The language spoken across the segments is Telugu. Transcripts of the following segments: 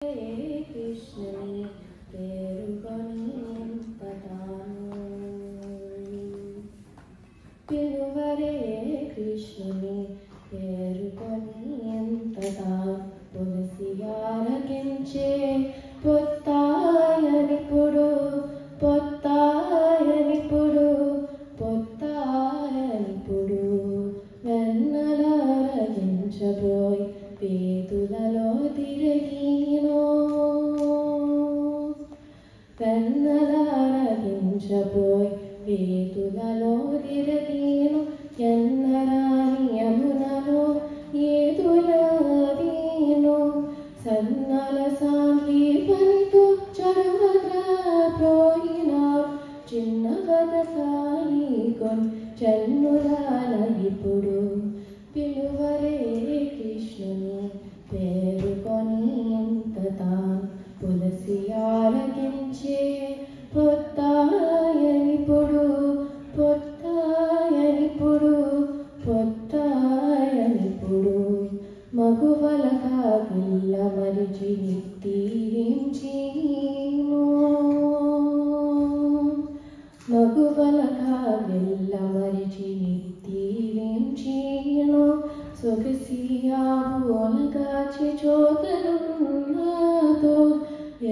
కృష్ణుని పేరుకొని ఎంతగానో పిలువరే కృష్ణుని పేరుకొని ఎంతగానో తులసి ఆరగించే పొత్తాయనిప్పుడు వెన్నలారగించబోయ్ పేతులలో తిరిగినో వెన్నలారగించబోయ్ వేతులలో తిరిగినో ఎన్నరాని యమునలో ఏదులాదీనో సన్నల సాంద్రి పనితో చడవగా పోయినారు చిన్న బతకాని కొని చన్నులాల ఇప్పుడు పిలువరే కృష్ణుని పేరుకొని ఎంతతాను తులసి ఆరగించే పొత్తాయనిప్పుడు మగువలగా పిల్ల మరిచి నిత్తీరించినో మగువలగా వెళ్ళ మరిచి నిత్తీరించినో సొగసియావు ఒనగాచి చోదనున్నాతో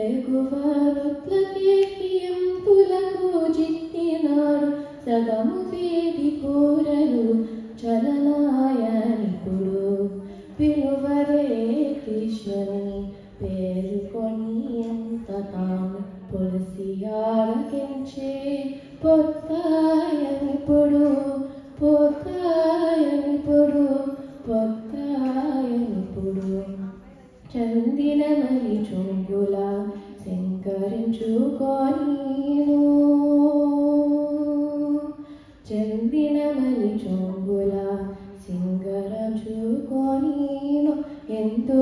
ఎగువరుట్లకేకి ఎంపులకు జిత్తినాడు సగము వేడి కూరలు చలనాయనిప్పుడు పిలువరే కృష్ణుని పేరుకొని ఎంతగానో తులసి ఆరగించే పొత్తాయనిప్పుడు చందిన మరి చొంగుల శంకరించుకొనిను చందిన మరి చొంగుల సింగరించుకొనిను ఎంతో